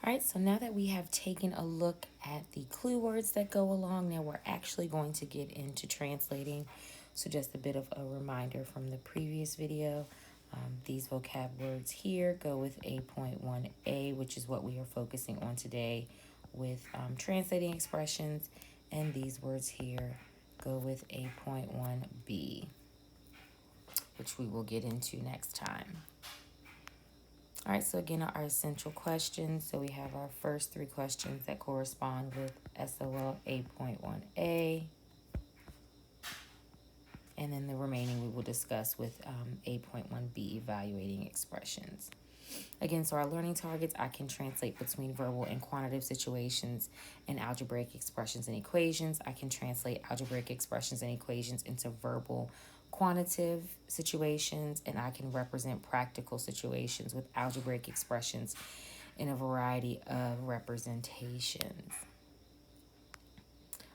All right, so now that we have taken a look at the clue words that go along, now we're actually going to get into translating. So just a bit of a reminder from the previous video. These vocab words here go with A.1a, which is what we are focusing on today with translating expressions. And these words here go with A.1b, which we will get into next time. All right, so again, our essential questions. So we have our first three questions that correspond with SOL A.1a. And then the remaining we will discuss with A.1b, evaluating expressions. Again, so our learning targets, I can translate between verbal and quantitative situations and algebraic expressions and equations. I can translate algebraic expressions and equations into verbal quantitative situations, and I can represent practical situations with algebraic expressions in a variety of representations.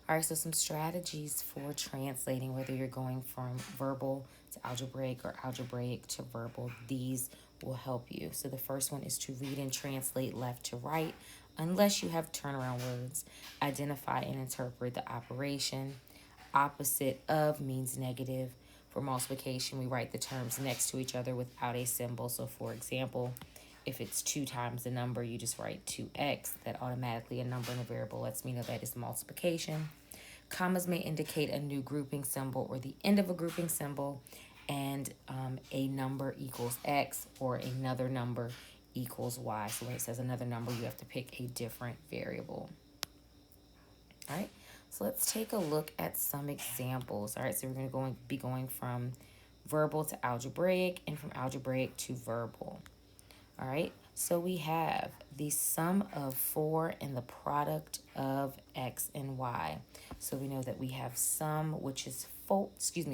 All right, so some strategies for translating, whether you're going from verbal to algebraic or algebraic to verbal, these will help you. So the first one is to read and translate left to right, unless you have turnaround words. Identify and interpret the operation. Opposite of means negative. For multiplication, we write the terms next to each other without a symbol. So for example, if it's 2 times the number, you just write 2x. That automatically a number and a variable lets me know that is multiplication. Commas may indicate a new grouping symbol or the end of a grouping symbol, and a number equals x or another number equals y. So when it says another number, you have to pick a different variable. All right, so let's take a look at some examples. All right, so we're going to be going from verbal to algebraic and from algebraic to verbal. All right, so we have the sum of 4 and the product of x and y. So we know that we have sum, which is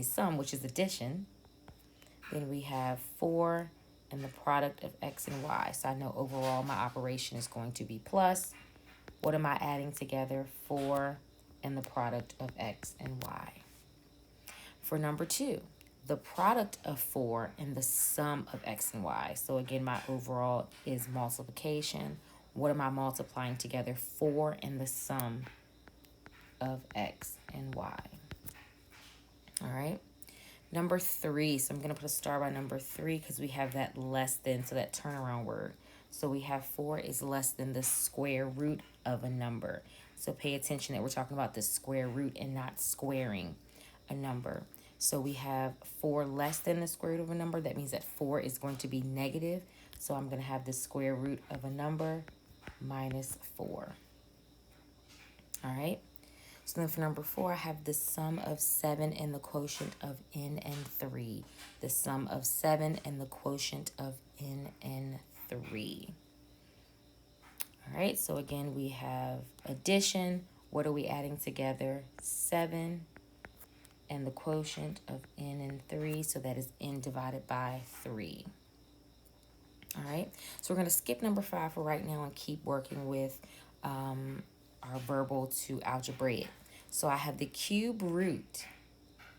sum, which is addition. Then we have 4 and the product of x and y. So I know overall my operation is going to be plus. What am I adding together? 4 and the product of x and y. For number 2, the product of 4 and the sum of x and y. So again, my overall is multiplication. What am I multiplying together? 4 and the sum of x and y. All right. Number 3, so I'm going to put a star by number 3 because we have that less than, so that turnaround word. So we have 4 is less than the square root of a number. So pay attention that we're talking about the square root and not squaring a number. So we have 4 less than the square root of a number. That means that 4 is going to be negative. So I'm going to have the square root of a number minus 4. All right. So then for number 4, I have the sum of 7 and the quotient of n and 3. The sum of 7 and the quotient of n and 3. All right, so again, we have addition. What are we adding together? 7 and the quotient of n and 3. So that is n divided by 3. All right, so we're going to skip number 5 for right now and keep working with our verbal to algebraic. So I have the cube root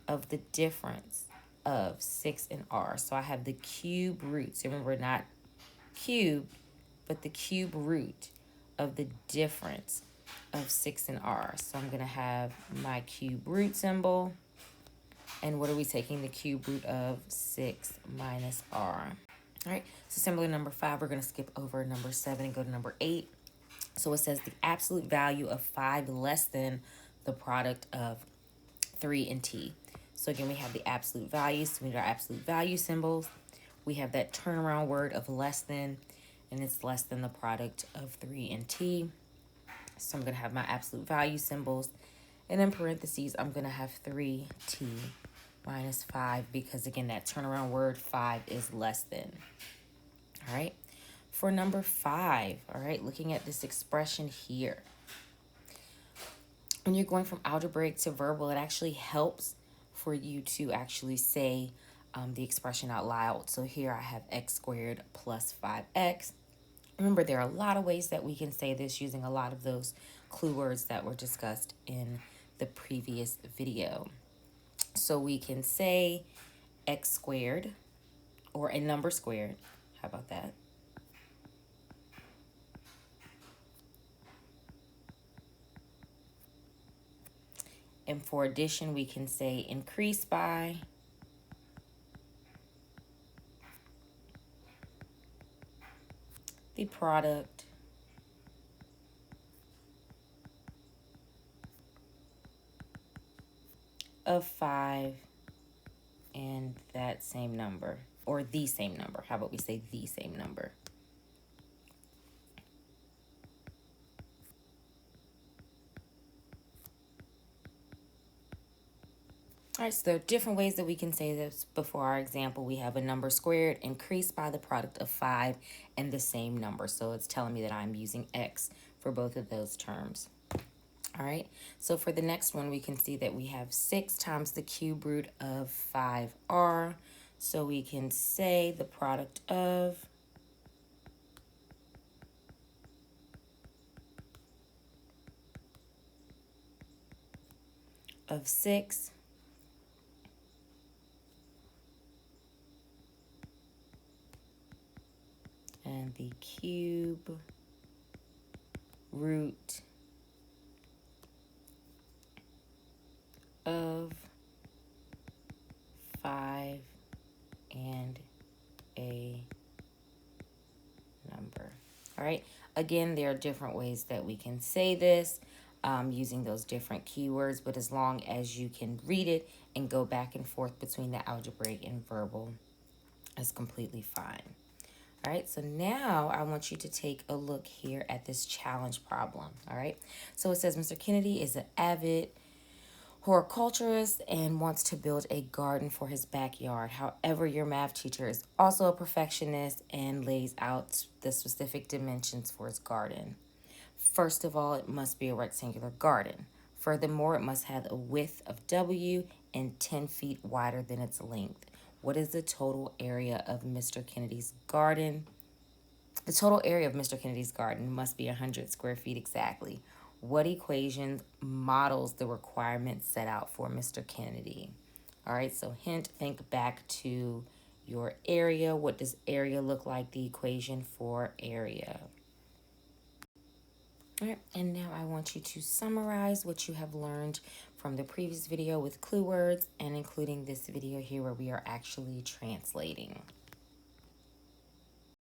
of the difference of 6 and r. So I have the cube root. So remember, not cube, but the cube root of the difference of 6 and r. So I'm going to have my cube root symbol. And what are we taking the cube root of? 6 minus r. All right, so similar number 5, we're going to skip over number 7 and go to number 8. So it says the absolute value of 5 less than the product of 3 and t. So again, we have the absolute values. So we need our absolute value symbols. We have that turnaround word of less than, and it's less than the product of 3 and t. So I'm going to have my absolute value symbols. And in parentheses, I'm going to have 3t minus 5 because, again, that turnaround word 5 is less than. All right. For number 5, all right, looking at this expression here. When you're going from algebraic to verbal, it actually helps for you to actually say the expression out loud. So here I have x squared plus 5x. Remember, there are a lot of ways that we can say this using a lot of those clue words that were discussed in the previous video. So we can say x squared or a number squared. How about that? And for addition, we can say increase by the product of 5 and that same number, or the same number. How about we say the same number? All right, so there are different ways that we can say this. Before our example, we have a number squared increased by the product of 5 and the same number. So it's telling me that I'm using x for both of those terms. All right, so for the next one, we can see that we have 6 times the cube root of 5r. So we can say the product of 6 and the cube root of 5 and a number. All right, again, there are different ways that we can say this using those different keywords, but as long as you can read it and go back and forth between the algebraic and verbal, that's completely fine. All right, so now I want you to take a look here at this challenge problem. All right, so it says Mr. Kennedy is an avid horticulturist and wants to build a garden for his backyard. However, your math teacher is also a perfectionist and lays out the specific dimensions for his garden. First of all, it must be a rectangular garden. Furthermore, it must have a width of W and 10 feet wider than its length. What is the total area of Mr. Kennedy's garden? The total area of Mr. Kennedy's garden must be 100 square feet exactly. What equation models the requirements set out for Mr. Kennedy? All right, so hint, think back to your area. What does area look like? The equation for area. All right, and now I want you to summarize what you have learned from the previous video with clue words and including this video here where we are actually translating.